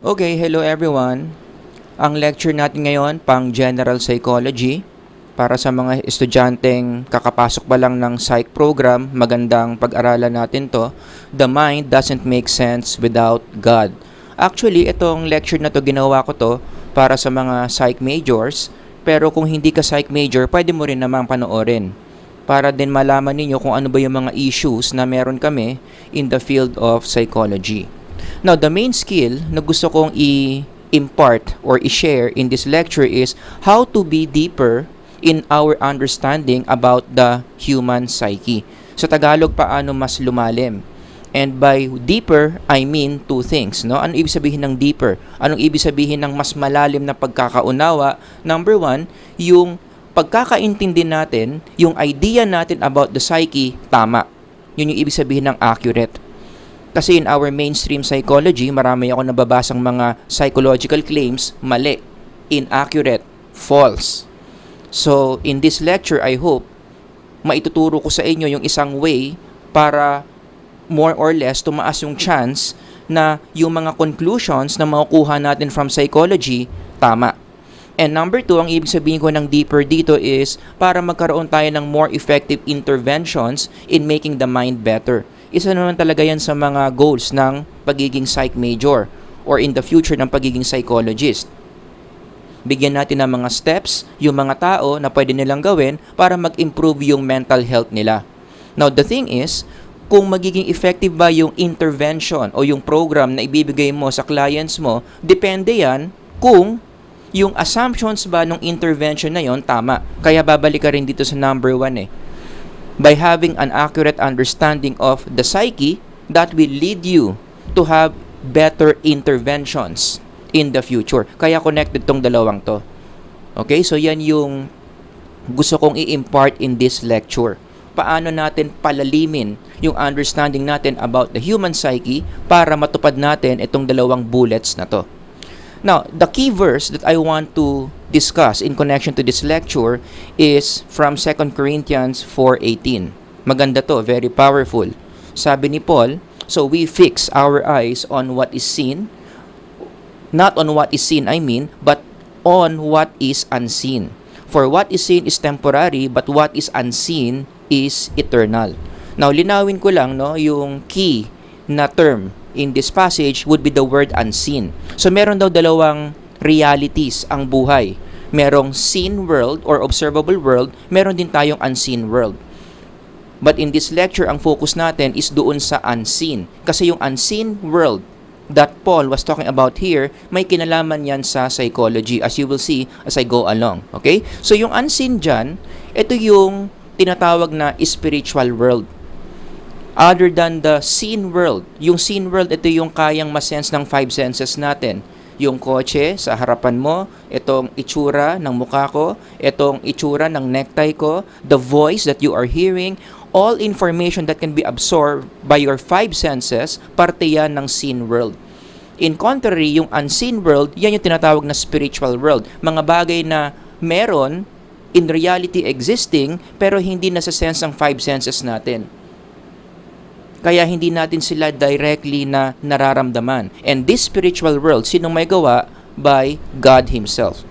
Okay, hello everyone. Ang lecture natin ngayon pang General Psychology. Para sa mga estudyanteng kakapasok pa lang ng psych program, magandang pag-aralan natin to. The mind doesn't make sense without God. Actually, itong lecture na to ginawa ko to para sa mga psych majors. Pero kung hindi ka psych major, pwede mo rin namang panoorin. Para din malaman ninyo kung ano ba yung mga issues na meron kami in the field of psychology. Now, the main skill na gusto kong i-impart or i-share in this lecture is how to be deeper in our understanding about the human psyche. Sa Tagalog, paano mas lumalim. And by deeper, I mean two things. No? Ano ibig sabihin ng deeper? Anong ibig sabihin ng mas malalim na pagkakaunawa? Number one, yung pagkakaintindi natin, yung idea natin about the psyche, tama. Yun yung ibig sabihin ng accurate. Kasi in our mainstream psychology, marami ako nababasang mga psychological claims, mali, inaccurate, false. So, in this lecture, I hope, maituturo ko sa inyo yung isang way para more or less tumaas yung chance na yung mga conclusions na makukuha natin from psychology, tama. And number two, ang ibig sabihin ko ng deeper dito is para magkaroon tayo ng more effective interventions in making the mind better. Isa naman talaga yan sa mga goals ng pagiging psych major or in the future ng pagiging psychologist. Bigyan natin ng mga steps yung mga tao na pwede nilang gawin para mag-improve yung mental health nila. Now, the thing is, kung magiging effective ba yung intervention o yung program na ibibigay mo sa clients mo, depende yan kung yung assumptions ba ng intervention na yon tama. Kaya babalik ka rin dito sa number one By having an accurate understanding of the psyche, that will lead you to have better interventions in the future. Kaya connected tong dalawang to. Okay, so yan yung gusto kong i-impart in this lecture. Paano natin palalimin yung understanding natin about the human psyche para matupad natin itong dalawang bullets na to. Now, the key verse that I want to discuss in connection to this lecture is from 2 Corinthians 4:18. Maganda to, very powerful. Sabi ni Paul, so we fix our eyes on what is seen, not on what is seen, but on what is unseen. For what is seen is temporary, but what is unseen is eternal. Now, linawin ko lang, yung key na term in this passage would be the word unseen. So, meron daw dalawang realities ang buhay. Merong seen world or observable world, meron din tayong unseen world. But in this lecture, ang focus natin is doon sa unseen. Kasi yung unseen world that Paul was talking about here, may kinalaman yan sa psychology, as you will see as I go along. Okay? So, yung unseen dyan, ito yung tinatawag na spiritual world. Other than the seen world. Yung seen world, ito yung kayang masense ng five senses natin. Yung kotse sa harapan mo, itong itsura ng mukha ko, itong itsura ng necktie ko, the voice that you are hearing, all information that can be absorbed by your five senses, parte yan ng seen world. In contrary, yung unseen world, yan yung tinatawag na spiritual world. Mga bagay na meron, in reality existing, pero hindi nasa-sense ng five senses natin. Kaya hindi natin sila directly na nararamdaman. And this spiritual world, sinong may gawa? By God Himself.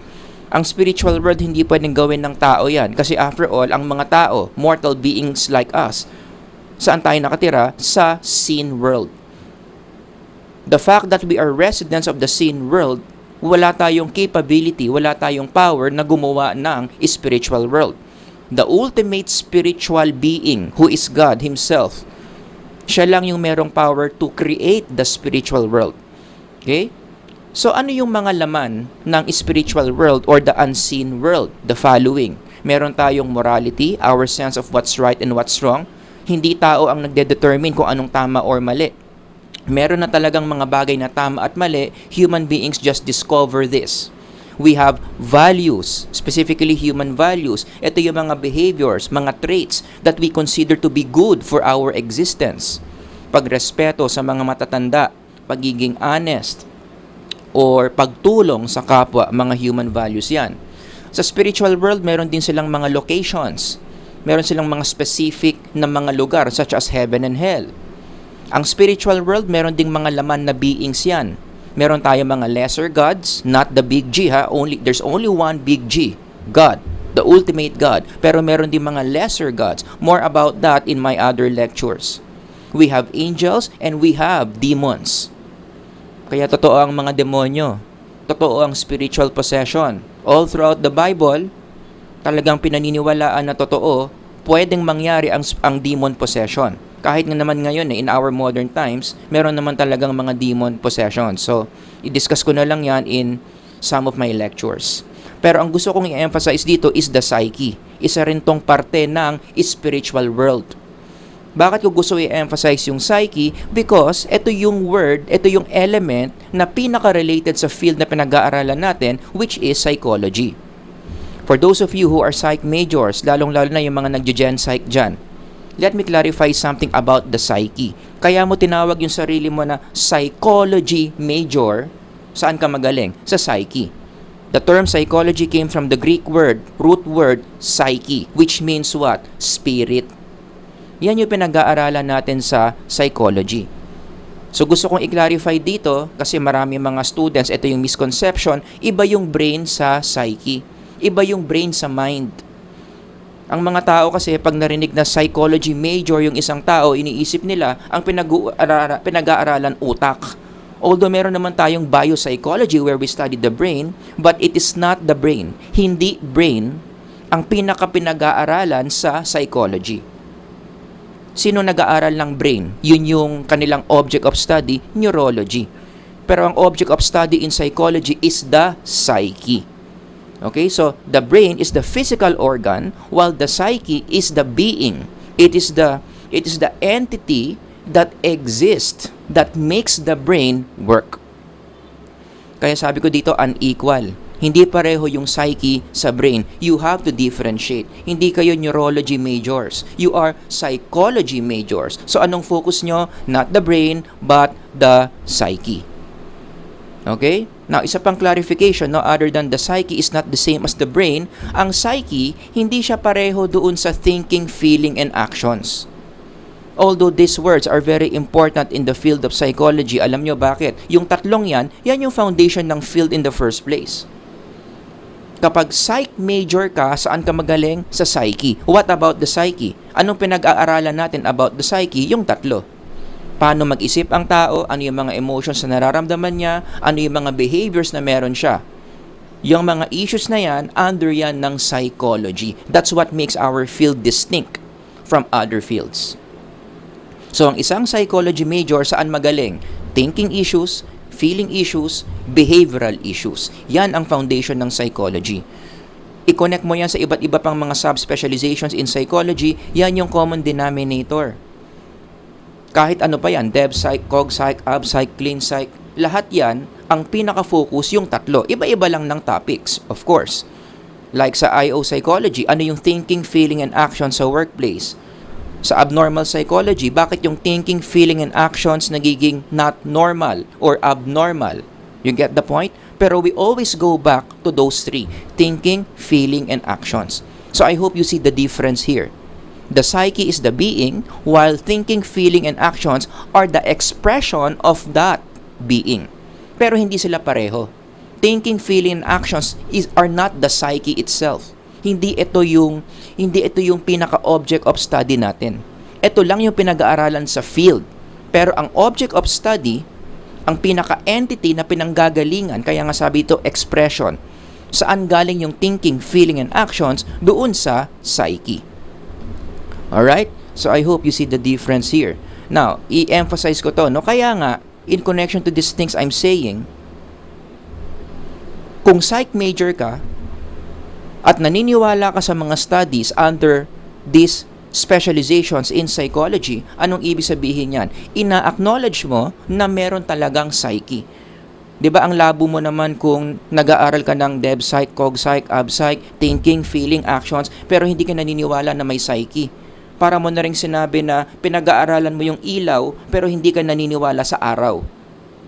Ang spiritual world, hindi pwedeng gawin ng tao yan. Kasi after all, ang mga tao, mortal beings like us, saan tayo nakatira? Sa seen world. The fact that we are residents of the seen world, wala tayong capability, wala tayong power na gumawa ng spiritual world. The ultimate spiritual being, who is God Himself, siya lang yung merong power to create the spiritual world. Okay? So, ano yung mga laman ng spiritual world or the unseen world? The following. Meron tayong morality, our sense of what's right and what's wrong. Hindi tao ang nagde-determine kung anong tama or mali. Meron na talagang mga bagay na tama at mali. Human beings just discover this. We have values, specifically human values. Ito yung mga behaviors, mga traits that we consider to be good for our existence. Pagrespeto sa mga matatanda, pagiging honest, or pagtulong sa kapwa, mga human values yan. Sa spiritual world, meron din silang mga locations. Meron silang mga specific na mga lugar such as heaven and hell. Ang spiritual world, meron ding mga laman na beings yan. Meron tayong mga lesser gods, not the big G ha. There's only one big G, God, the ultimate God. Pero meron din mga lesser gods. More about that in my other lectures. We have angels and we have demons. Kaya totoo ang mga demonyo. Totoo ang spiritual possession. All throughout the Bible, talagang pinaniniwalaan na totoo, pwedeng mangyari ang demon possession. Kahit nga naman ngayon in our modern times, meron naman talagang mga demon possession. So, i-discuss ko na lang yan in some of my lectures. Pero ang gusto kong i-emphasize dito is the psyche. Isa rin tong parte ng spiritual world. Bakit ko gusto i-emphasize yung psyche? Because ito yung word, ito yung element na pinaka-related sa field na pinag-aaralan natin, which is psychology. For those of you who are psych majors, lalong-lalo na yung mga nag-gen psych dyan, let me clarify something about the psyche. Kaya mo tinawag yung sarili mo na psychology major, saan ka magaling? Sa psyche. The term psychology came from the Greek root word, psyche, which means what? Spirit. Yan yung pinag-aaralan natin sa psychology. So gusto kong i-clarify dito kasi marami mga students, ito yung misconception, iba yung brain sa psyche. Iba yung brain sa mind. Ang mga tao kasi pag narinig na psychology major yung isang tao, iniisip nila ang pinag-aaralan utak. Although meron naman tayong biopsychology where we study the brain, but it is not the brain. Hindi brain ang pinaka-pinag-aaralan sa psychology. Sino nag-aaral ng brain? Yun yung kanilang object of study, neurology. Pero ang object of study in psychology is the psyche. Okay, so the brain is the physical organ while the psyche is the being. It is the entity that exists that makes the brain work. Kaya sabi ko dito unequal. Hindi pareho yung psyche sa brain. You have to differentiate. Hindi kayo neurology majors. You are psychology majors. So anong focus nyo? Not the brain, but the psyche. Okay? Now, isa pang clarification, no, other than the psyche is not the same as the brain, ang psyche, hindi siya pareho doon sa thinking, feeling, and actions. Although these words are very important in the field of psychology, alam nyo bakit? Yung tatlong yan yung foundation ng field in the first place. Kapag psych major ka, saan ka magaling? Sa psyche. What about the psyche? Anong pinag-aaralan natin about the psyche? Yung tatlo. Paano mag-isip ang tao? Ano yung mga emotions na nararamdaman niya? Ano yung mga behaviors na meron siya? Yung mga issues na yan, under yan ng psychology. That's what makes our field distinct from other fields. So, ang isang psychology major, saan magaling? Thinking issues, feeling issues, behavioral issues. Yan ang foundation ng psychology. I-connect mo yan sa iba't iba pang mga subspecializations in psychology, yan yung common denominator. Kahit ano pa yan, Dev Psych, Cog Psych, Ab Psych, Clean Psych, lahat yan, ang pinaka-focus yung tatlo. Iba-iba lang ng topics, of course. Like sa IO psychology, ano yung thinking, feeling, and action sa workplace? Sa abnormal psychology, bakit yung thinking, feeling, and actions nagiging not normal or abnormal? You get the point? Pero we always go back to those three, thinking, feeling, and actions. So I hope you see the difference here. The psyche is the being, while thinking, feeling, and actions are the expression of that being. Pero hindi sila pareho. Thinking, feeling, and actions are not the psyche itself. Hindi ito yung pinaka-object of study natin. Ito lang yung pinag-aaralan sa field. Pero ang object of study, ang pinaka-entity na pinanggagalingan, kaya nga sabi ito, expression. Saan galing yung thinking, feeling, and actions? Doon sa psyche. Alright? So I hope you see the difference here. Now, i-emphasize ko to, no? Kaya nga, in connection to these things I'm saying, kung psych major ka, at naniniwala ka sa mga studies under these specializations in psychology, anong ibig sabihin yan? Ina-acknowledge mo na meron talagang psyche. 'Di ba ang labo mo naman kung nag-aaral ka ng Dev Psych, Cog Psych, Ab Psych, thinking, feeling, actions, pero hindi ka naniniwala na may psyche. Para mo na ring sinabi na pinag-aaralan mo yung ilaw, pero hindi ka naniniwala sa araw.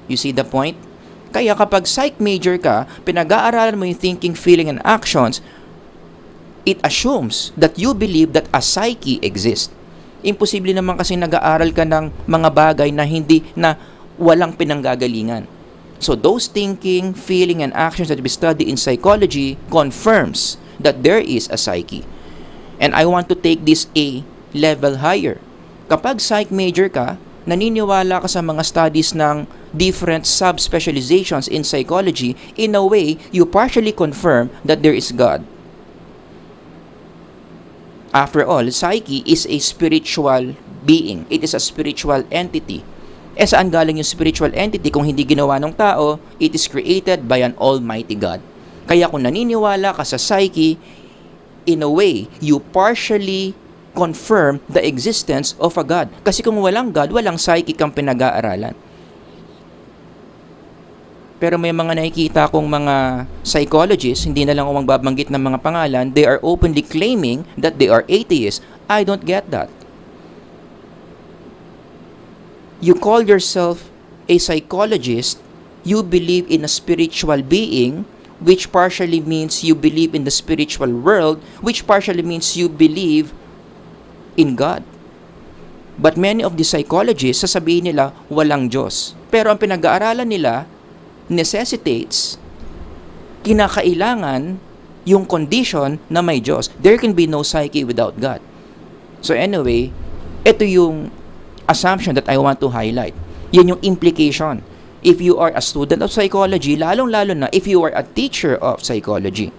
You see the point? Kaya kapag psych major ka, pinag-aaralan mo yung thinking, feeling, and actions, it assumes that you believe that a psyche exists. Imposible naman kasi nag-aaral ka ng mga bagay na walang pinanggagalingan. So those thinking, feeling, and actions that we study in psychology confirms that there is a psyche. And I want to take this a level higher. Kapag psych major ka, naniniwala ka sa mga studies ng different subspecializations in psychology, in a way, you partially confirm that there is God. After all, psyche is a spiritual being. It is a spiritual entity. Saan galing yung spiritual entity kung hindi ginawa ng tao? It is created by an almighty God. Kaya kung naniniwala ka sa psyche, in a way, you partially confirm the existence of a God. Kasi kung walang God, walang psyche kang pinag-aaralan. Pero may mga nakikita kong mga psychologists, hindi na lang ako magbabanggit ng mga pangalan, they are openly claiming that they are atheists. I don't get that. You call yourself a psychologist, you believe in a spiritual being, which partially means you believe in the spiritual world, which partially means you believe in God. But many of the psychologists, sasabihin nila, walang Diyos. Pero ang pinag-aaralan nila necessitates, kinakailangan yung condition na may Diyos. There can be no psyche without God. So anyway, ito yung assumption that I want to highlight. Yan yung implication. If you are a student of psychology, lalong-lalo na if you are a teacher of psychology.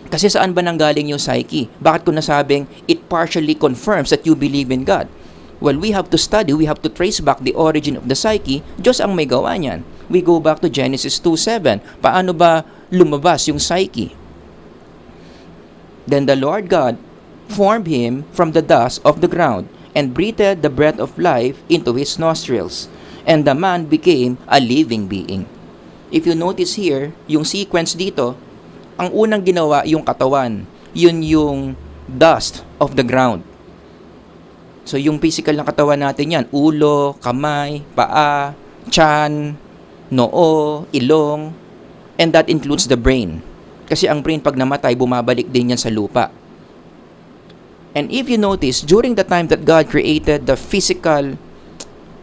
Kasi saan ba nanggaling yung psyche? Bakit ko nasabing it partially confirms that you believe in God? Well, we have to study, we have to trace back the origin of the psyche. Diyos ang may gawa niyan. We go back to Genesis 2:7. Paano ba lumabas yung psyche? Then the Lord God formed him from the dust of the ground and breathed the breath of life into his nostrils, and the man became a living being. If you notice here, yung sequence dito, ang unang ginawa yung katawan, yun yung dust of the ground. So yung physical na katawan natin yan, ulo, kamay, paa, tiyan, noo, ilong, and that includes the brain. Kasi ang brain pag namatay, bumabalik din yan sa lupa. And if you notice, during the time that God created the physical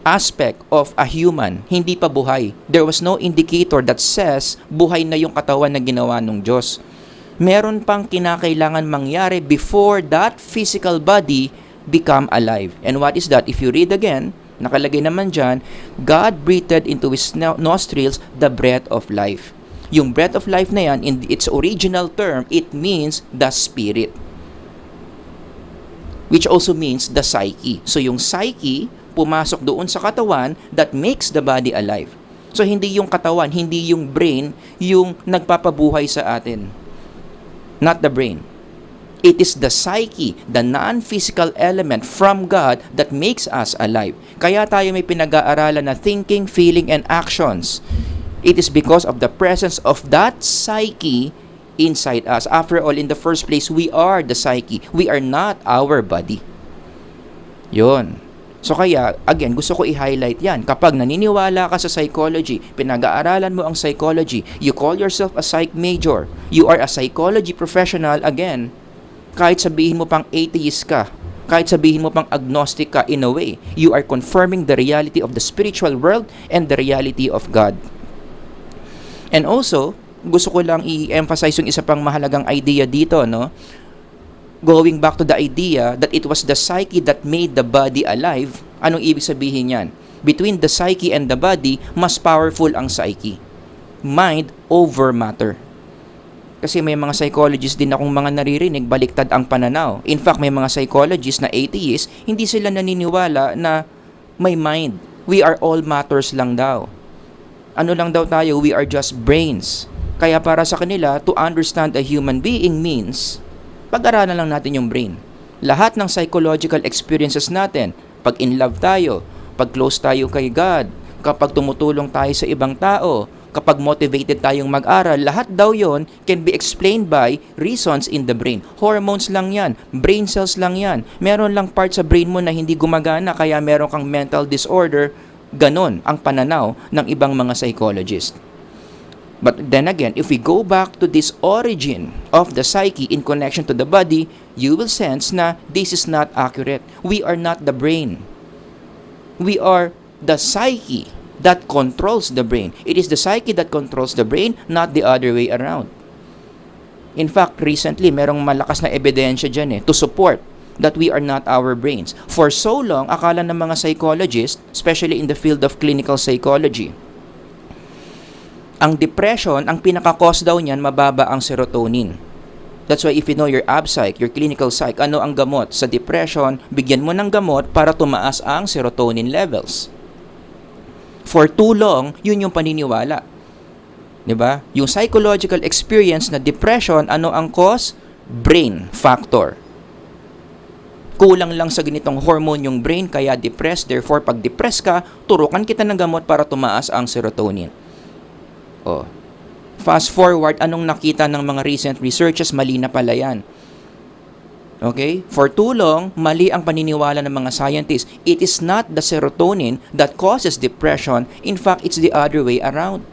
aspect of a human, hindi pa buhay. There was no indicator that says buhay na yung katawan na ginawa ng Diyos. Meron pang kinakailangan mangyari before that physical body become alive. And what is that? If you read again, nakalagay naman dyan, God breathed into his nostrils the breath of life. Yung breath of life na yan, in its original term, it means the spirit, which also means the psyche. So yung psyche, pumasok doon sa katawan that makes the body alive. So hindi yung katawan, hindi yung brain yung nagpapabuhay sa atin. Not the brain. It is the psyche, the non-physical element from God that makes us alive. Kaya tayo may pinag-aaralan na thinking, feeling, and actions. It is because of the presence of that psyche inside us. After all, in the first place, we are the psyche. We are not our body. Yun. So kaya, again, gusto ko i-highlight yan. Kapag naniniwala ka sa psychology, pinag-aaralan mo ang psychology, you call yourself a psych major, you are a psychology professional, again, kahit sabihin mo pang atheist ka, kahit sabihin mo pang agnostic ka, in a way, you are confirming the reality of the spiritual world and the reality of God. And also, gusto ko lang i-emphasize yung isa pang mahalagang idea dito, no? Going back to the idea that it was the psyche that made the body alive, anong ibig sabihin yan? Between the psyche and the body, mas powerful ang psyche. Mind over matter. Kasi may mga psychologists din akong mga naririnig, baliktad ang pananaw. In fact, may mga psychologists na atheists, hindi sila naniniwala na may mind. We are all matters lang daw. Ano lang daw tayo? We are just brains. Kaya para sa kanila, to understand a human being means, pag-aralan lang natin yung brain. Lahat ng psychological experiences natin, pag in love tayo, pag close tayo kay God, kapag tumutulong tayo sa ibang tao, kapag motivated tayong mag-aral, lahat daw yon can be explained by reasons in the brain. Hormones lang yan, brain cells lang yan. Meron lang part sa brain mo na hindi gumagana, kaya meron kang mental disorder. Ganon ang pananaw ng ibang mga psychologists. But then again, if we go back to this origin of the psyche in connection to the body, you will sense na this is not accurate. We are not the brain. We are the psyche that controls the brain. It is the psyche that controls the brain, not the other way around. In fact, recently, merong malakas na ebidensya dyan to support that we are not our brains. For so long, akala ng mga psychologists, especially in the field of clinical psychology, ang depression, ang pinaka-cause daw niyan, mababa ang serotonin. That's why if you know your ABPSych, your clinical psych, ano ang gamot sa depression, bigyan mo ng gamot para tumaas ang serotonin levels. For too long, yun yung paniniwala. 'Di ba? Yung psychological experience na depression, ano ang cause? Brain factor. Kulang lang sa ganitong hormone yung brain, kaya depressed. Therefore, pag depressed ka, turukan kita ng gamot para tumaas ang serotonin. Oh. Fast forward, anong nakita ng mga recent researches? Mali na pala yan. Okay? For too long, mali ang paniniwala ng mga scientists. It is not the serotonin that causes depression. In fact, it's the other way around.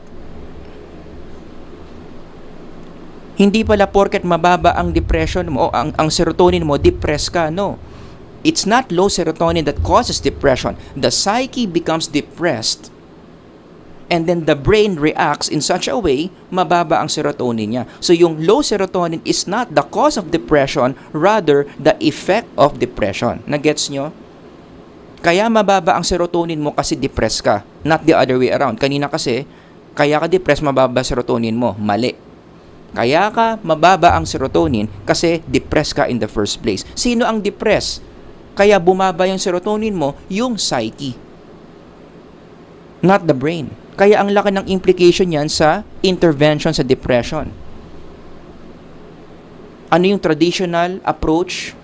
Hindi pala porket mababa ang depression mo o ang serotonin mo, depressed ka. No. It's not low serotonin that causes depression. The psyche becomes depressed. And then the brain reacts in such a way, mababa ang serotonin niya. So yung low serotonin is not the cause of depression, rather the effect of depression. Nagets nyo? Kaya mababa ang serotonin mo kasi depressed ka, not the other way around. Kanina kasi, kaya ka depressed, mababa serotonin mo. Mali. Kaya ka mababa ang serotonin kasi depressed ka in the first place. Sino ang depressed? Kaya bumaba yung serotonin mo, yung psyche. Not the brain. Kaya ang laki ng implication yan sa intervention sa depression. Ano yung traditional approach?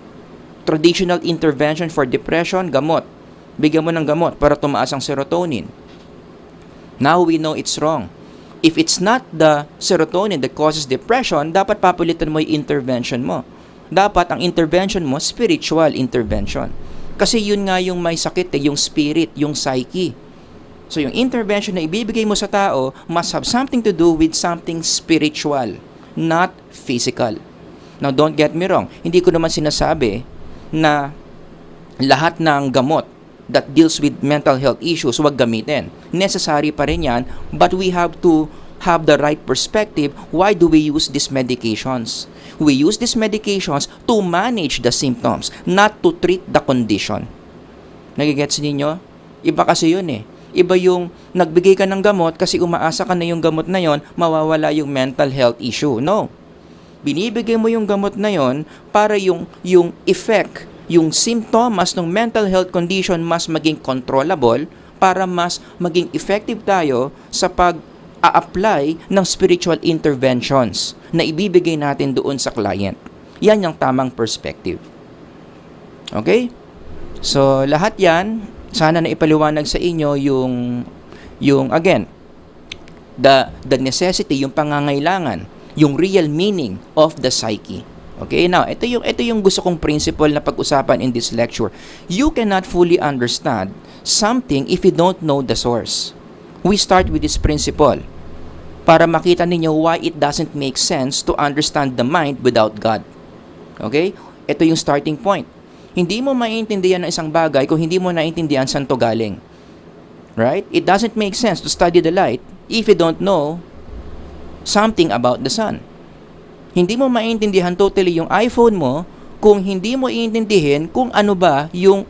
Traditional intervention for depression? Gamot. Bigyan mo ng gamot para tumaas ang serotonin. Now we know it's wrong. If it's not the serotonin that causes depression, dapat papulitan mo yung intervention mo. Dapat ang intervention mo, spiritual intervention. Kasi yun nga yung may sakit, yung spirit, yung psyche. So yung intervention na ibibigay mo sa tao must have something to do with something spiritual, not physical. Now don't get me wrong, hindi ko naman sinasabi na lahat ng gamot that deals with mental health issues wag gamitin. Necessary pa rin yan, but we have to have the right perspective. Why do we use these medications? We use these medications to manage the symptoms, not to treat the condition. Nagigets ninyo? Iba kasi yun Iba yung nagbigay ka ng gamot kasi umaasa ka na yung gamot na yon mawawala yung mental health issue. No. Binibigay mo yung gamot na yon para yung effect, yung symptoms ng mental health condition mas maging controllable, para mas maging effective tayo sa pag-a-apply ng spiritual interventions na ibibigay natin doon sa client. Yan yung tamang perspective. Okay? So, lahat yan, sana na ipaliwanag sa inyo yung again, the necessity, yung pangangailangan, yung real meaning of the psyche. Okay, now, ito yung gusto kong principle na pag-usapan in this lecture. You cannot fully understand something if you don't know the source. We start with this principle para makita ninyo why it doesn't make sense to understand the mind without God. Okay? Ito yung starting point. Hindi mo maintindihan ng isang bagay kung hindi mo naintindihan saan to galing. Right? It doesn't make sense to study the light if you don't know something about the sun. Hindi mo maintindihan totally yung iPhone mo kung hindi mo iintindihin kung ano ba yung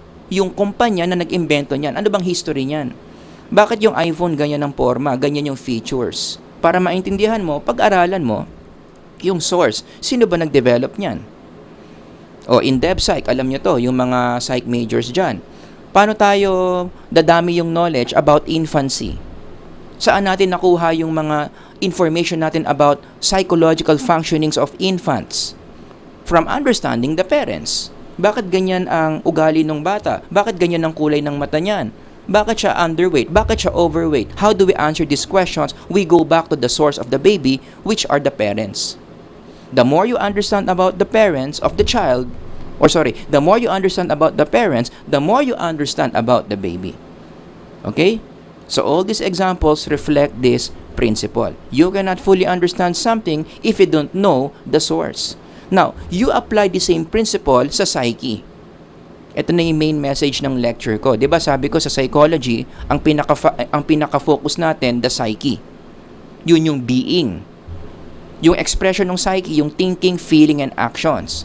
kumpanya na nag-imbento niyan. Ano bang history niyan? Bakit yung iPhone ganyan ang forma, ganyan yung features? Para maintindihan mo, pag-aralan mo yung source. Sino ba nag-develop niyan? O, in DevPsych, alam nyo to, yung mga psych majors dyan. Paano tayo dadami yung knowledge about infancy? Saan natin nakuha yung mga information natin about psychological functionings of infants? From understanding the parents. Bakit ganyan ang ugali ng bata? Bakit ganyan ang kulay ng mata niyan? Bakit siya underweight? Bakit siya overweight? How do we answer these questions? We go back to the source of the baby, which are the parents. The more you understand about the parents of the child, the more you understand about the parents, the more you understand about the baby. Okay? So all these examples reflect this principle. You cannot fully understand something if you don't know the source. Now, you apply the same principle sa psyche. Ito na yung main message ng lecture ko. 'Di ba sabi ko sa psychology, ang pinaka-focus natin, the psyche. Yun yung being. Yung expression ng psyche, yung thinking, feeling, and actions.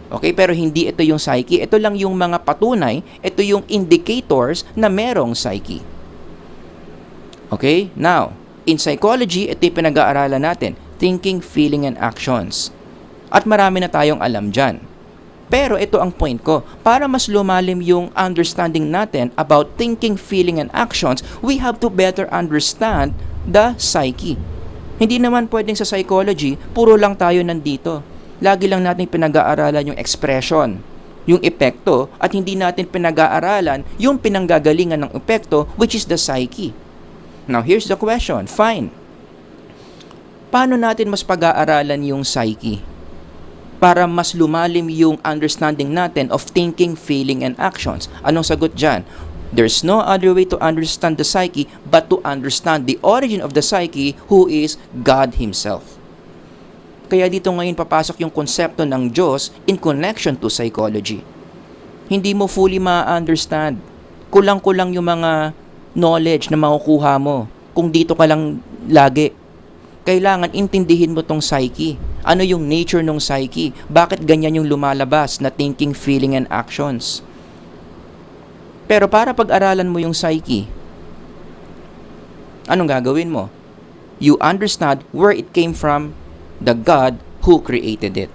Okay, pero hindi ito yung psyche. Ito lang yung mga patunay, ito yung indicators na merong psyche. Okay, now, in psychology, ito yung pinag-aaralan natin, thinking, feeling, and actions. At marami na tayong alam dyan. Pero ito ang point ko, para mas lumalim yung understanding natin about thinking, feeling, and actions, we have to better understand the psyche. Hindi naman pwedeng sa psychology, puro lang tayo nandito. Lagi lang natin pinag-aaralan yung expression, yung epekto, at hindi natin pinag-aaralan yung pinanggagalingan ng epekto, which is the psyche. Now, here's the question. Fine. Paano natin mas pag-aaralan yung psyche? Para mas lumalim yung understanding natin of thinking, feeling, and actions. Anong sagot dyan? There's no other way to understand the psyche but to understand the origin of the psyche, who is God Himself. Kaya dito ngayon papasok yung konsepto ng Diyos in connection to psychology. Hindi mo fully ma-understand. Kulang-kulang yung mga knowledge na makukuha mo kung dito ka lang lagi. Kailangan intindihin mo tong psyche. Ano yung nature ng psyche? Bakit ganyan yung lumalabas na thinking, feeling, and actions? Pero para pag-aralan mo yung psyche, anong gagawin mo? You understand where it came from, the God who created it.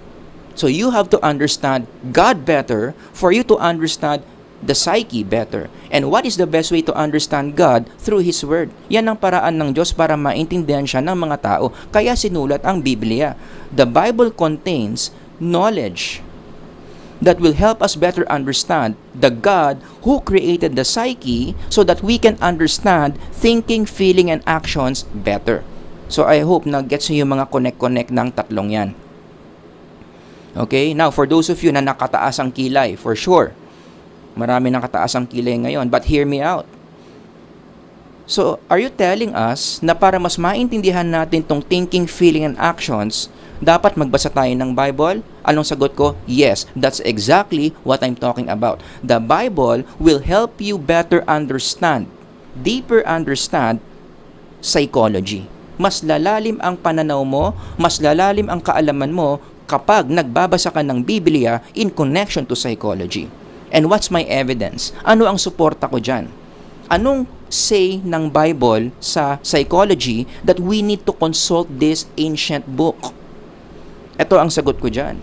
So you have to understand God better for you to understand the psyche better. And what is the best way to understand God? Through His Word. Yan ang paraan ng Diyos para maintindihan siya ng mga tao. Kaya sinulat ang Biblia. The Bible contains knowledge that will help us better understand the God who created the psyche so that we can understand thinking, feeling, and actions better. So I hope na gets nyo yung mga connect-connect ng tatlong yan. Okay? Now, for those of you na nakataas ang kilay, for sure, marami nakataas ang kilay ngayon, but hear me out. So, are you telling us na para mas maintindihan natin tong thinking, feeling, and actions, dapat magbasa tayo ng Bible? Anong sagot ko? Yes, that's exactly what I'm talking about. The Bible will help you better understand, deeper understand psychology. Mas lalalim ang pananaw mo, mas lalalim ang kaalaman mo kapag nagbabasa ka ng Biblia in connection to psychology. And what's my evidence? Ano ang suporta ko dyan? Anong say ng Bible sa psychology that we need to consult this ancient book? Ito ang sagot ko dyan.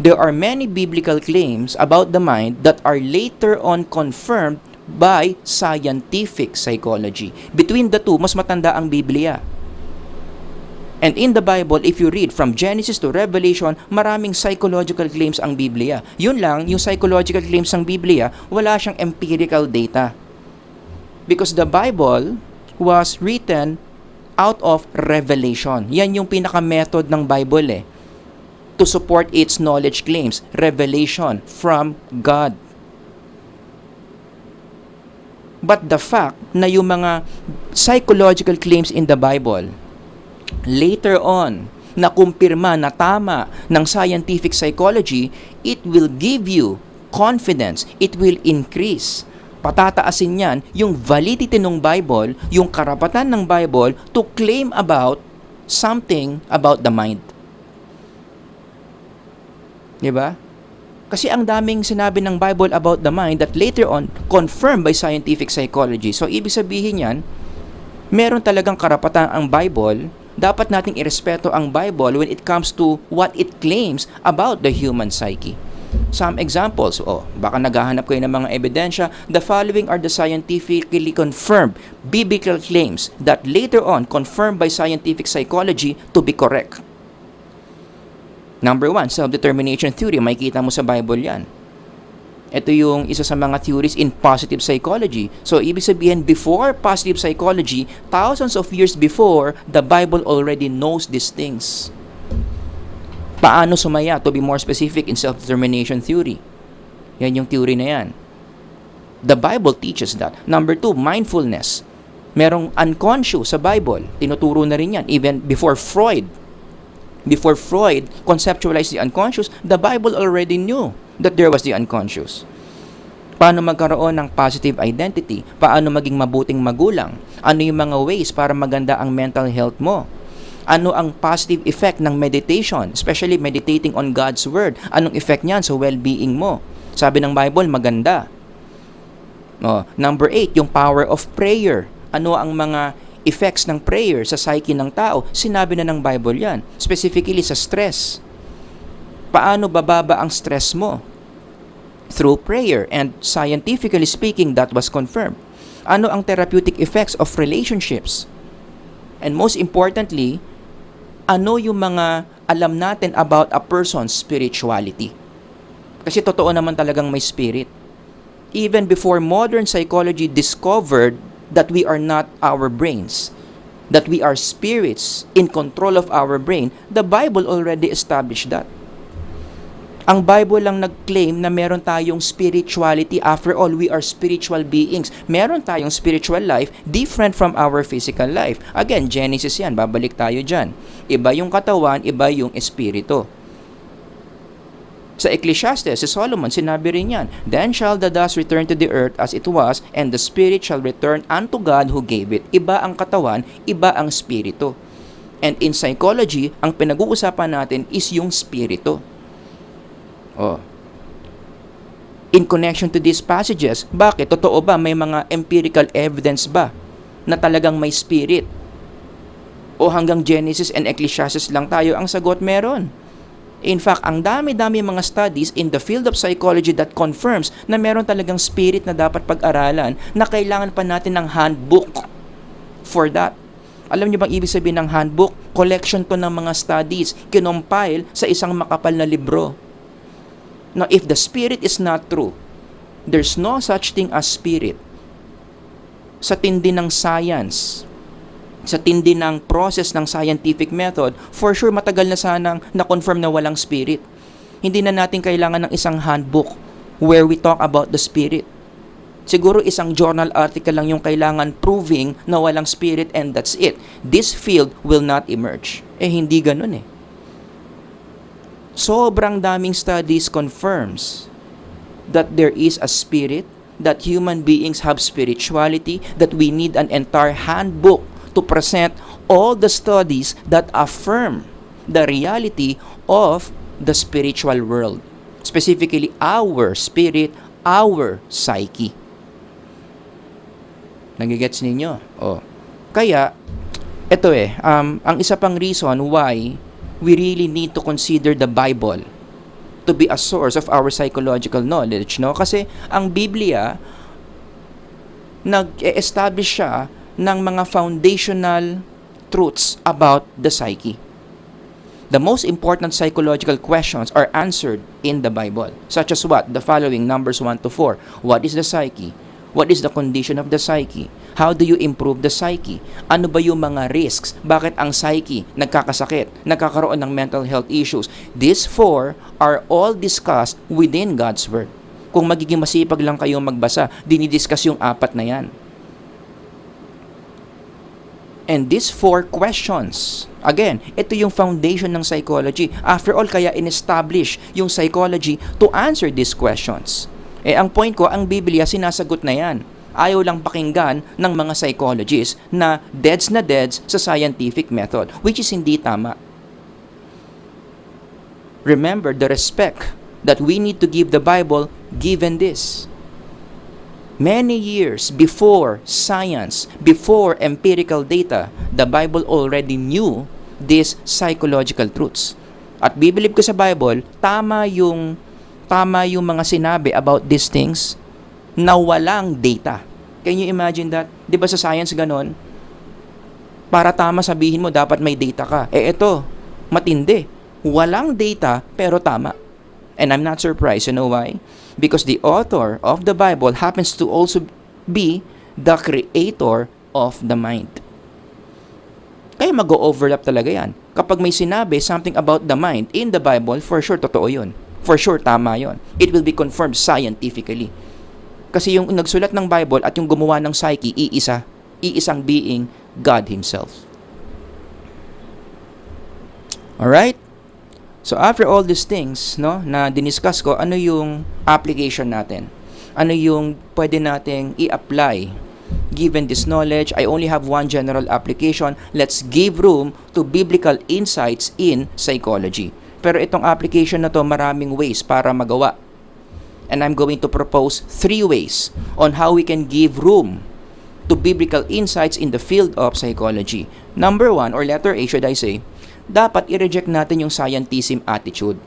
There are many biblical claims about the mind that are later on confirmed by scientific psychology. Between the two, mas matanda ang Biblia. And in the Bible, if you read from Genesis to Revelation, maraming psychological claims ang Biblia. Yun lang, yung psychological claims ng Biblia, wala siyang empirical data. Because the Bible was written out of revelation. Yan yung pinaka-method ng Bible to support its knowledge claims. Revelation from God. But the fact na yung mga psychological claims in the Bible, later on, na kumpirma na tama ng scientific psychology, it will give you confidence, it will increase. Patataasin yan yung validity ng Bible, yung karapatan ng Bible to claim about something about the mind. Diba? Kasi ang daming sinabi ng Bible about the mind that later on confirmed by scientific psychology. So, ibig sabihin yan, meron talagang karapatan ang Bible. Dapat nating irespeto ang Bible when it comes to what it claims about the human psyche. Some examples, baka naghahanap kayo ng mga ebidensya. The following are the scientifically confirmed biblical claims that later on confirmed by scientific psychology to be correct. Number 1, self-determination theory. Makikita mo sa Bible yan. Ito yung isa sa mga theories in positive psychology. So, ibig sabihin, before positive psychology, thousands of years before, the Bible already knows these things. Paano sumaya, to be more specific, in self-determination theory? Yan yung theory na yan. The Bible teaches that. Number 2, mindfulness. Merong unconscious sa Bible. Tinuturo na rin yan. Even before Freud conceptualized the unconscious, the Bible already knew that there was the unconscious. Paano magkaroon ng positive identity? Paano maging mabuting magulang? Ano yung mga ways para maganda ang mental health mo? Ano ang positive effect ng meditation, especially meditating on God's Word? Anong effect niyan sa well-being mo? Sabi ng Bible, maganda. Number 8, yung power of prayer. Ano ang mga effects ng prayer sa psyche ng tao? Sinabi na ng Bible yan. Specifically sa stress. Paano bababa ang stress mo? Through prayer, and scientifically speaking, that was confirmed. Ano ang therapeutic effects of relationships? And most importantly, ano yung mga alam natin about a person's spirituality? Kasi totoo naman talagang may spirit. Even before modern psychology discovered that we are not our brains, that we are spirits in control of our brain, the Bible already established that. Ang Bible lang nag-claim na meron tayong spirituality. After all, we are spiritual beings. Meron tayong spiritual life different from our physical life. Again, Genesis yan. Babalik tayo dyan. Iba yung katawan, iba yung espiritu. Sa Ecclesiastes, si Solomon, sinabi rin yan, "Then shall the dust return to the earth as it was, and the spirit shall return unto God who gave it." Iba ang katawan, iba ang spiritu. And in psychology, ang pinag-uusapan natin is yung spiritu. In connection to these passages, bakit? Totoo ba? May mga empirical evidence ba na talagang may spirit? O hanggang Genesis and Ecclesiastes lang tayo? Ang sagot, meron. In fact, ang dami-dami mga studies in the field of psychology that confirms na meron talagang spirit na dapat pag-aralan, na kailangan pa natin ng handbook for that. Alam niyo bang ibig sabihin ng handbook? Collection to ng mga studies, kinompile sa isang makapal na libro. Now, if the spirit is not true, there's no such thing as spirit. Sa tindi ng science, sa tindi ng process ng scientific method, for sure matagal na sanang na-confirm na walang spirit. Hindi na natin kailangan ng isang handbook where we talk about the spirit. Siguro isang journal article lang yung kailangan proving na walang spirit, and that's it. This field will not emerge. Hindi ganun eh. Sobrang daming studies confirms that there is a spirit, that human beings have spirituality, that we need an entire handbook to present all the studies that affirm the reality of the spiritual world. Specifically, our spirit, our psyche. Nagigets ninyo? Kaya, ito ang isa pang reason why we really need to consider the Bible to be a source of our psychological knowledge, no? Kasi ang Biblia, nag-establish siya ng mga foundational truths about the psyche. The most important psychological questions are answered in the Bible, such as what? The following, Numbers 1 to 4. What is the psyche? What is the condition of the psyche? How do you improve the psyche? Ano ba yung mga risks? Bakit ang psyche nagkakasakit? Nagkakaroon ng mental health issues? These 4 are all discussed within God's Word. Kung magiging masipag lang kayong magbasa, dinidiscuss yung 4 na yan. And these 4 questions, again, ito yung foundation ng psychology. After all, kaya in-establish yung psychology to answer these questions. Ang point ko, ang Biblia sinasagot na yan. Ayaw lang pakinggan ng mga psychologists na deads sa scientific method, which is hindi tama. Remember the respect that we need to give the Bible given this. Many years before science, before empirical data, the Bible already knew these psychological truths. At bibilib ko sa Bible, tama yung mga sinabi about these things na walang data. Can you imagine that? Di ba sa science ganon? Para tama sabihin mo, dapat may data ka. Ito, matindi. Walang data, pero tama. And I'm not surprised. You know why? Because the author of the Bible happens to also be the creator of the mind. Kaya mag-overlap talaga yan. Kapag may sinabi something about the mind in the Bible, for sure, totoo yun. For sure, tama yon. It will be confirmed scientifically. Kasi yung nagsulat ng Bible at yung gumawa ng psyche, iisang being, God Himself. Alright? So after all these things, no, na diniscuss ko, ano yung application natin? Ano yung pwede nating i-apply? Given this knowledge, I only have one general application. Let's give room to biblical insights in psychology. Pero itong application na to, maraming ways para magawa. And I'm going to propose 3 ways on how we can give room to biblical insights in the field of psychology. Number 1, or letter A should I say, dapat i-reject natin yung scientism attitude.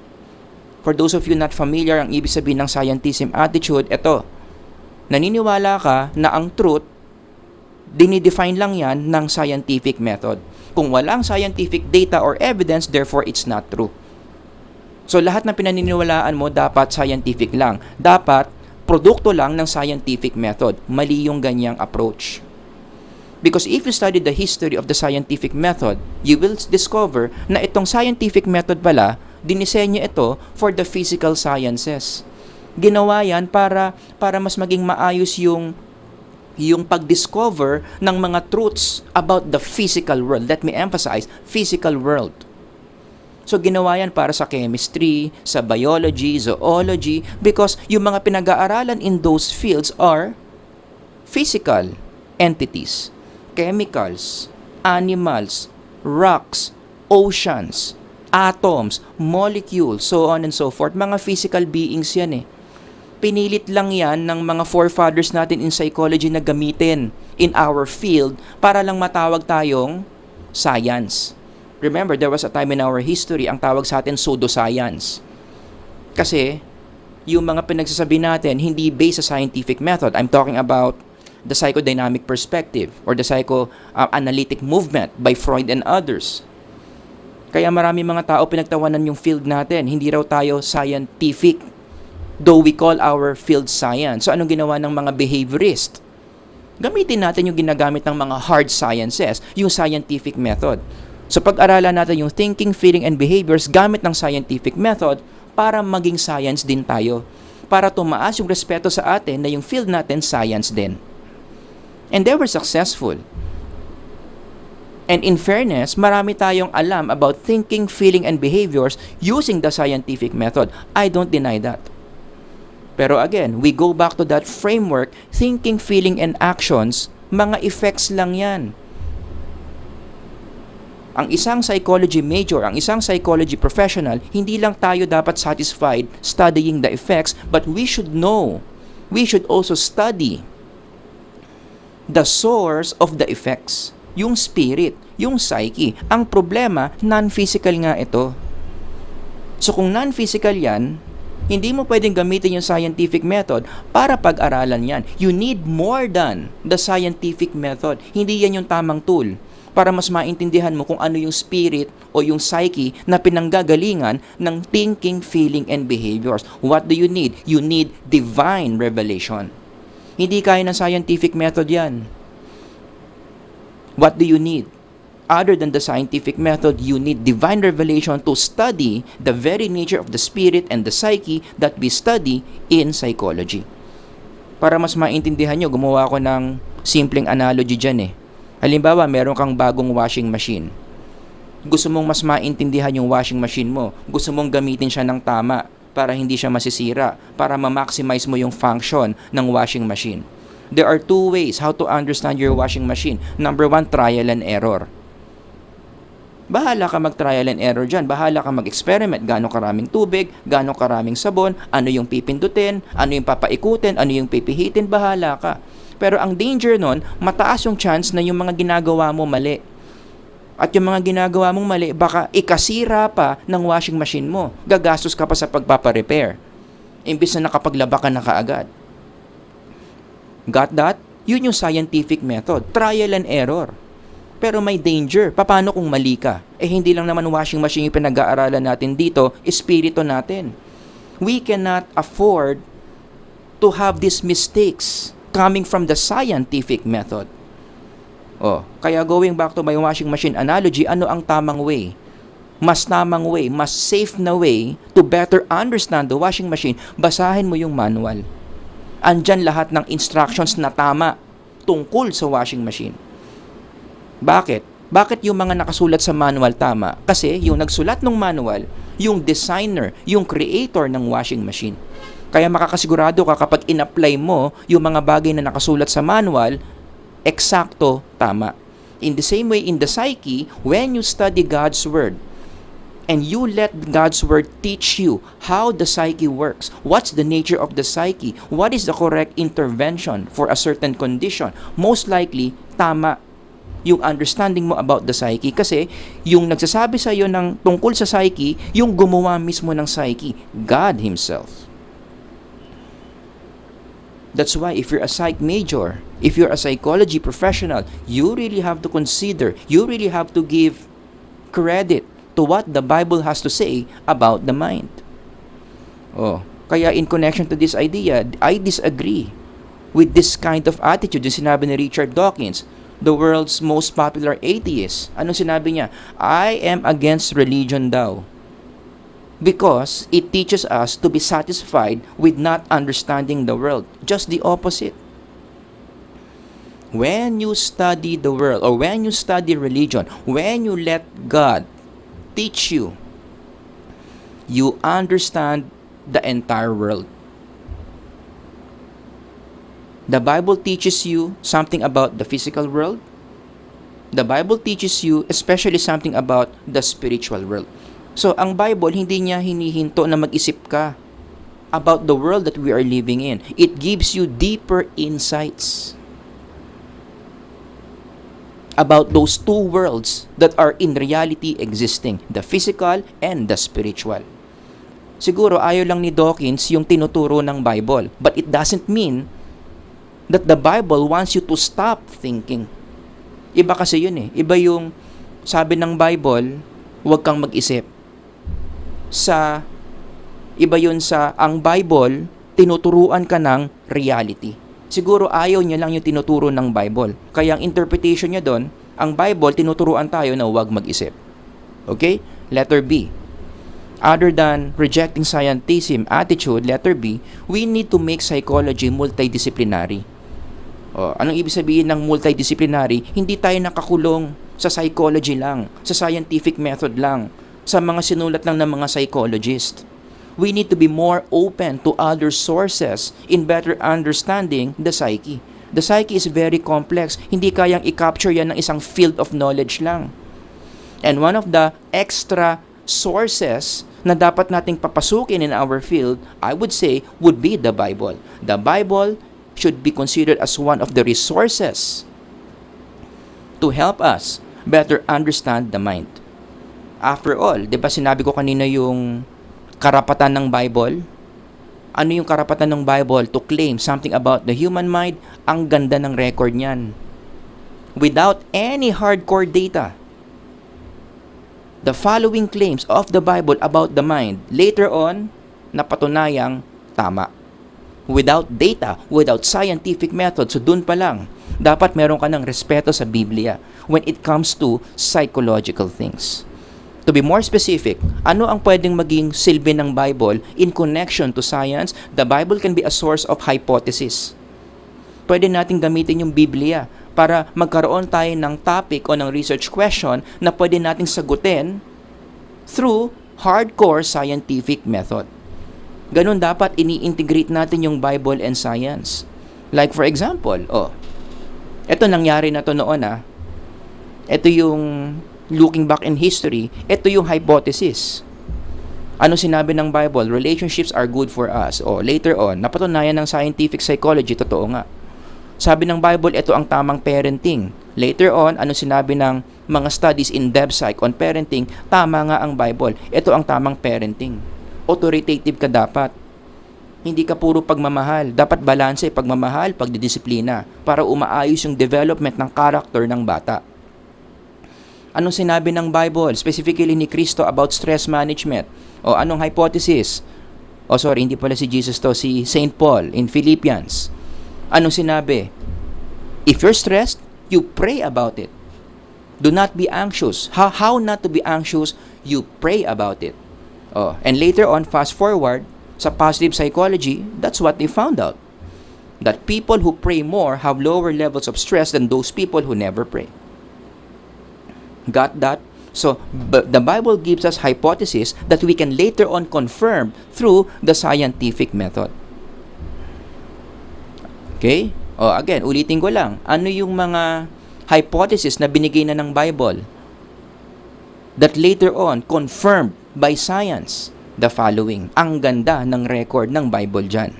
For those of you not familiar, ang ibig sabihin ng scientism attitude, ito, naniniwala ka na ang truth, dinidefine lang yan ng scientific method. Kung walang scientific data or evidence, therefore it's not true. So lahat ng pinaniniwalaan mo dapat scientific lang. Dapat produkto lang ng scientific method. Mali yung ganyang approach. Because if you study the history of the scientific method, you will discover na itong scientific method pala, dinisenyo ito for the physical sciences. Ginawa yan para mas maging maayos yung pag-discover ng mga truths about the physical world. Let me emphasize, physical world. So ginawa yan para sa chemistry, sa biology, zoology, because yung mga pinag-aaralan in those fields are physical entities, chemicals, animals, rocks, oceans, atoms, molecules, so on and so forth. Mga physical beings yan eh. Pinilit lang yan ng mga forefathers natin in psychology na gamitin in our field para lang matawag tayong science. Remember, there was a time in our history ang tawag sa atin pseudoscience. Kasi yung mga pinagsasabi natin hindi based sa scientific method. I'm talking about the psychodynamic perspective or the psychoanalytic movement by Freud and others. Kaya marami mga tao pinagtawanan yung field natin. Hindi raw tayo scientific, though we call our field science. So anong ginawa ng mga behaviorist? Gamitin natin yung ginagamit ng mga hard sciences, yung scientific method. So pag-aralan natin yung thinking, feeling, and behaviors gamit ng scientific method para maging science din tayo. Para tumaas yung respeto sa atin na yung field natin science din. And they were successful. And in fairness, marami tayong alam about thinking, feeling, and behaviors using the scientific method. I don't deny that. Pero again, we go back to that framework, thinking, feeling, and actions, mga effects lang yan. Ang isang psychology major, ang isang psychology professional, hindi lang tayo dapat satisfied studying the effects, but we should know, we should also study the source of the effects. Yung spirit, yung psyche. Ang problema, non-physical nga ito. So kung non-physical yan, hindi mo pwedeng gamitin yung scientific method para pag-aralan yan. You need more than the scientific method. Hindi yan yung tamang tool para mas maintindihan mo kung ano yung spirit o yung psyche na pinanggagalingan ng thinking, feeling, and behaviors. What do you need? You need divine revelation. Hindi kaya ng scientific method yan. What do you need? Other than the scientific method, you need divine revelation to study the very nature of the spirit and the psyche that we study in psychology. Para mas maintindihan nyo, gumawa ko ng simpleng analogy dyan eh. Halimbawa, meron kang bagong washing machine. Gusto mong mas maintindihan yung washing machine mo. Gusto mong gamitin siya ng tama para hindi siya masisira, para ma-maximize mo yung function ng washing machine. There are 2 ways how to understand your washing machine. Number 1, trial and error. Bahala ka mag-trial and error dyan. Bahala ka mag-experiment. Gano'ng karaming tubig, gano'ng karaming sabon, ano yung pipindutin, ano yung papaikutin, ano yung pipihitin, bahala ka. Pero ang danger nun, mataas yung chance na yung mga ginagawa mo mali. At yung mga ginagawa mong mali, baka ikasira pa ng washing machine mo. Gagastos ka pa sa pagpaparepair. Imbis na nakapaglaba ka na kaagad. Got that? Yun yung scientific method. Trial and error. Pero may danger. Paano kung mali ka? Hindi lang naman washing machine yung pinag-aaralan natin dito, espiritu natin. We cannot afford to have these mistakes coming from the scientific method. Kaya going back to my washing machine analogy, ano ang tamang way? Mas tamang way, mas safe na way to better understand the washing machine, basahin mo yung manual. Andyan lahat ng instructions na tama tungkol sa washing machine. Bakit? Bakit yung mga nakasulat sa manual tama? Kasi yung nagsulat ng manual, yung designer, yung creator ng washing machine. Kaya makakasigurado ka kapag in-apply mo yung mga bagay na nakasulat sa manual, eksakto, tama. In the same way, in the psyche, when you study God's Word, and you let God's Word teach you how the psyche works, what's the nature of the psyche, what is the correct intervention for a certain condition, most likely, tama yung understanding mo about the psyche kasi yung nagsasabi sa iyo ng tungkol sa psyche, yung gumawa mismo ng psyche, God Himself. That's why if you're a psych major, if you're a psychology professional, you really have to consider, you really have to give credit to what the Bible has to say about the mind. Kaya in connection to this idea, I disagree with this kind of attitude. Yung sinabi ni Richard Dawkins, the world's most popular atheist. Anong sinabi niya? I am against religion daw. Because it teaches us to be satisfied with not understanding the world. Just the opposite. When you study the world, or when you study religion, when you let God teach you, you understand the entire world. The Bible teaches you something about the physical world. The Bible teaches you especially something about the spiritual world. So, ang Bible, hindi niya hinihinto na mag-isip ka about the world that we are living in. It gives you deeper insights about those two worlds that are in reality existing, the physical and the spiritual. Siguro, ayaw lang ni Dawkins yung tinuturo ng Bible. But it doesn't mean that the Bible wants you to stop thinking. Iba kasi yun eh. Iba yung sabi ng Bible, huwag kang mag-isip. Iba yun sa ang Bible, tinuturuan ka ng reality. Siguro ayaw niya lang yung tinuturo ng Bible. Kaya ang interpretation niya doon, ang Bible, tinuturuan tayo na huwag mag-isip. Okay? Letter B. Other than rejecting scientism attitude, letter B, we need to make psychology multidisciplinary. Anong ibig sabihin ng multidisciplinary? Hindi tayo nakakulong sa psychology lang, sa scientific method lang, sa mga sinulat lang ng mga psychologist. We need to be more open to other sources in better understanding the psyche. The psyche is very complex. Hindi kayang i-capture yan ng isang field of knowledge lang. And one of the extra sources na dapat nating papasukin in our field, I would say, would be the Bible. The Bible should be considered as one of the resources to help us better understand the mind. After all, di ba sinabi ko kanina yung karapatan ng Bible? Ano yung karapatan ng Bible to claim something about the human mind? Ang ganda ng record niyan. Without any hardcore data. The following claims of the Bible about the mind, later on, napatunayang tama. Without data, without scientific method, so dun pa lang, dapat meron ka ng respeto sa Biblia when it comes to psychological things. To be more specific, ano ang pwedeng maging silbi ng Bible in connection to science? The Bible can be a source of hypothesis. Pwede nating gamitin yung Biblia para magkaroon tayo ng topic o ng research question na pwede nating sagutin through hardcore scientific method. Ganun dapat ini-integrate natin yung Bible and science. Like for example, eto nangyari na to noon Ito yung looking back in history, ito yung hypothesis. Ano sinabi ng Bible? Relationships are good for us. Later on, napatunayan ng scientific psychology, totoo nga. Sabi ng Bible, ito ang tamang parenting. Later on, ano sinabi ng mga studies in DevPsych on parenting? Tama nga ang Bible. Ito ang tamang parenting. Authoritative ka dapat. Hindi ka puro pagmamahal. Dapat balanse, pagmamahal, pagdidisiplina para umaayos yung development ng character ng bata. Anong sinabi ng Bible, specifically ni Kristo about stress management? Anong hypothesis? Hindi pala si Jesus to, si Saint Paul in Philippians. Anong sinabi? If you're stressed, you pray about it. Do not be anxious. How not to be anxious? You pray about it. And later on, fast forward, sa positive psychology, that's what they found out. That people who pray more have lower levels of stress than those people who never pray. Got that? So, the Bible gives us hypothesis that we can later on confirm through the scientific method. Okay? O again, ulitin ko lang. Ano yung mga hypothesis na binigay na ng Bible that later on confirmed by science? The following. Ang ganda ng record ng Bible dyan.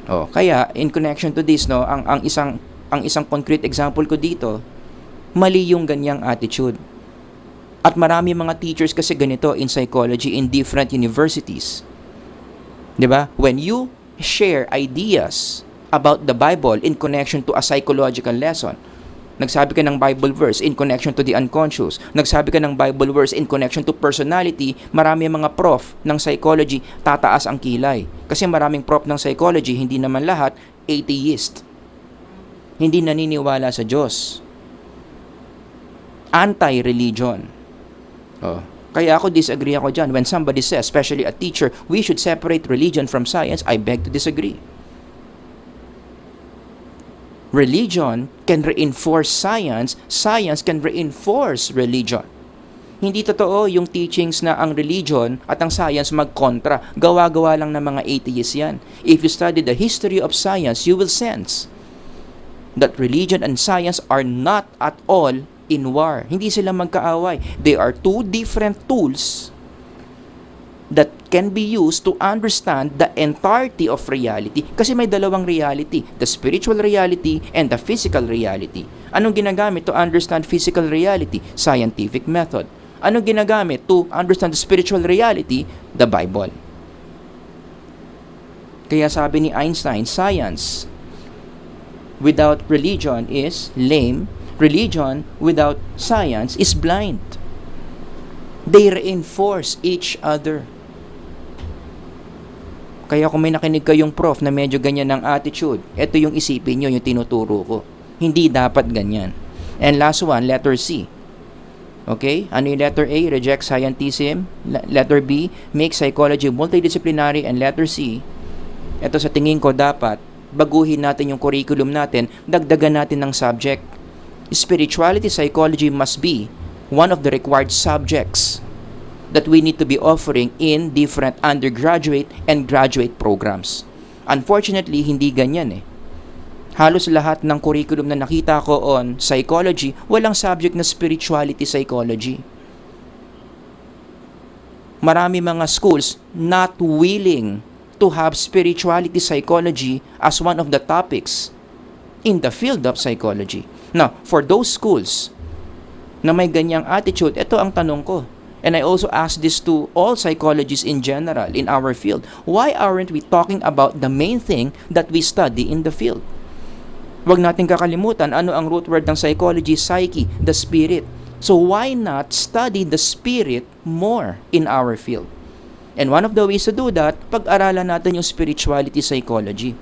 O, kaya in connection to this, no, ang isang concrete example ko dito, mali yung ganyang attitude. At marami mga teachers kasi ganito in psychology in different universities. 'Di ba? When you share ideas about the Bible in connection to a psychological lesson, nagsabi ka ng Bible verse in connection to the unconscious, nagsabi ka ng Bible verse in connection to personality, marami mga prof ng psychology tataas ang kilay. Kasi maraming prof ng psychology, hindi naman lahat atheist. Hindi naniniwala sa Diyos. Anti-religion. Oh. Kaya ako disagree ako dyan. When somebody says, especially a teacher, we should separate religion from science, I beg to disagree. Religion can reinforce science, science can reinforce religion. Hindi totoo yung teachings na ang religion at ang science magkontra. Gawa-gawa lang ng mga atheists yan. If you study the history of science, you will sense that religion and science are not at all in war. Hindi sila magkaaway. They are two different tools that can be used to understand the entirety of reality. Kasi may dalawang reality, the spiritual reality and the physical reality. Anong ginagamit to understand physical reality? Scientific method. Anong ginagamit to understand the spiritual reality? The Bible. Kaya sabi ni Einstein, science without religion is lame. Religion without science is blind. They reinforce each other. Kaya kung may nakinig kayong prof na medyo ganyan ng attitude, ito yung isipin nyo, yung tinuturo ko. Hindi dapat ganyan. And last one, letter C. Okay? Ano yung letter A? Reject scientism. Letter B, make psychology multidisciplinary. And letter C, ito sa tingin ko dapat, baguhin natin yung curriculum natin, dagdagan natin ng subject. Spirituality psychology must be one of the required subjects that we need to be offering in different undergraduate and graduate programs. Unfortunately, hindi ganyan eh. Halos lahat ng curriculum na nakita ko on psychology, walang subject na spirituality psychology. Marami mga schools not willing to have spirituality psychology as one of the topics in the field of psychology. Now, for those schools na may ganyang attitude, ito ang tanong ko. And I also ask this to all psychologists in general in our field. Why aren't we talking about the main thing that we study in the field? Huwag natin kakalimutan ano ang root word ng psychology, psyche, the spirit. So why not study the spirit more in our field? And one of the ways to do that, pag-aralan natin yung spirituality psychology.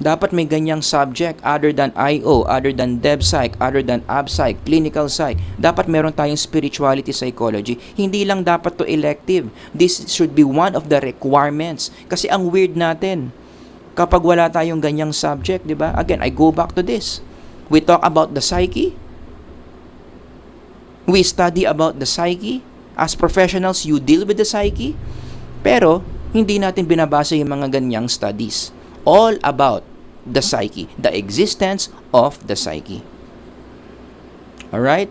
Dapat may ganyang subject other than IO, other than DevPsych, other than AbPsych, Clinical Psych. Dapat meron tayong spirituality psychology. Hindi lang dapat to elective. This should be one of the requirements. Kasi ang weird natin, kapag wala tayong ganyang subject, di ba? Again, I go back to this. We talk about the psyche. We study about the psyche. As professionals, you deal with the psyche. Pero, hindi natin binabasa yung mga ganyang studies. All about the psyche, the existence of the psyche. Alright?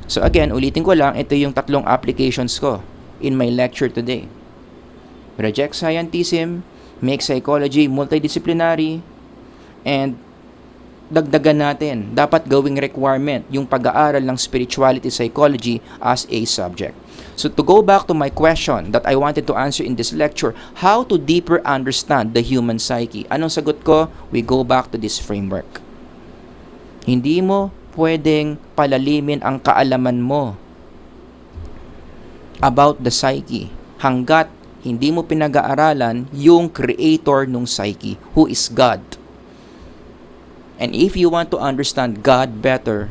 So again, ulitin ko lang, ito yung tatlong applications ko in my lecture today. Reject scientism, make psychology multidisciplinary, and dagdagan natin, dapat gawing requirement yung pag-aaral ng spirituality psychology as a subject. So to go back to my question that I wanted to answer in this lecture, how to deeper understand the human psyche? Anong sagot ko? We go back to this framework. Hindi mo pwedeng palalimin ang kaalaman mo about the psyche hanggat hindi mo pinag-aaralan yung creator ng psyche, who is God. And if you want to understand God better,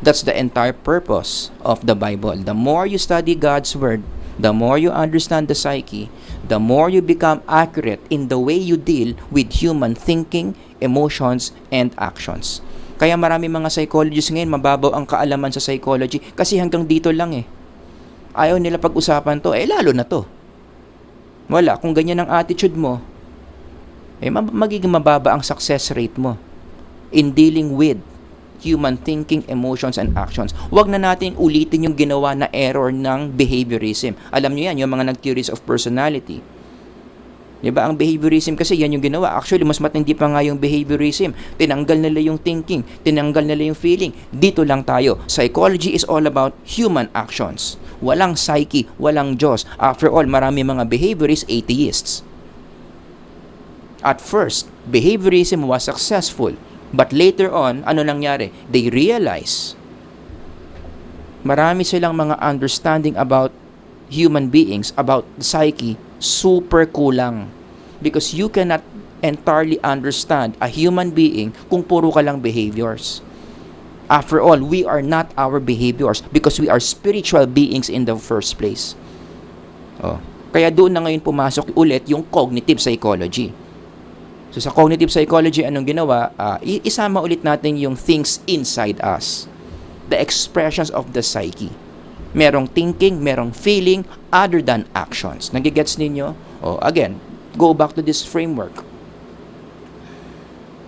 that's the entire purpose of the Bible. The more you study God's Word, the more you understand the psyche, the more you become accurate in the way you deal with human thinking, emotions, and actions. Kaya marami mga psychologists ngayon, mababaw ang kaalaman sa psychology kasi hanggang dito lang eh. Ayaw nila pag-usapan to, lalo na to. Wala, kung ganyan ang attitude mo, magiging mababa ang success rate mo in dealing with human thinking, emotions, and actions. Huwag na natin ulitin yung ginawa na error ng behaviorism. Alam nyo yan, yung mga nag-theories of personality. Diba? Ang behaviorism kasi yan yung ginawa. Actually, mas matindi pa nga yung behaviorism. Tinanggal nila yung thinking, tinanggal nila yung feeling. Dito lang tayo. Psychology is all about human actions. Walang psyche, walang Diyos. After all, marami mga behaviorists, atheists. At first, behaviorism was successful. But later on, ano nangyari? They realize marami silang mga understanding about human beings, about psyche, super kulang. Because you cannot entirely understand a human being kung puro ka lang behaviors. After all, we are not our behaviors because we are spiritual beings in the first place. Kaya doon na ngayon pumasok ulit yung cognitive psychology. So sa cognitive psychology, anong ginawa? Isama ulit natin yung things inside us. The expressions of the psyche. Merong thinking, merong feeling, other than actions. Nagigets ninyo? Again, go back to this framework.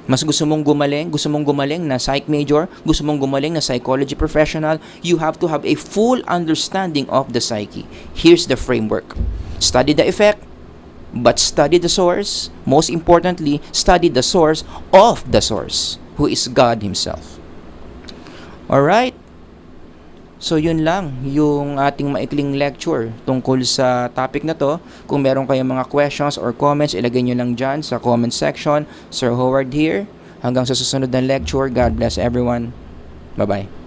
Mas gusto mong gumaling na psych major, gusto mong gumaling na psychology professional, you have to have a full understanding of the psyche. Here's the framework. Study the effect, but study the source. Most importantly, study the source of the source, who is God Himself. Alright? So yun lang yung ating maikling lecture tungkol sa topic na to. Kung meron kayong mga questions or comments, ilagay nyo lang dyan sa comment section. Sir Howard here. Hanggang sa susunod na lecture. God bless everyone. Bye-bye.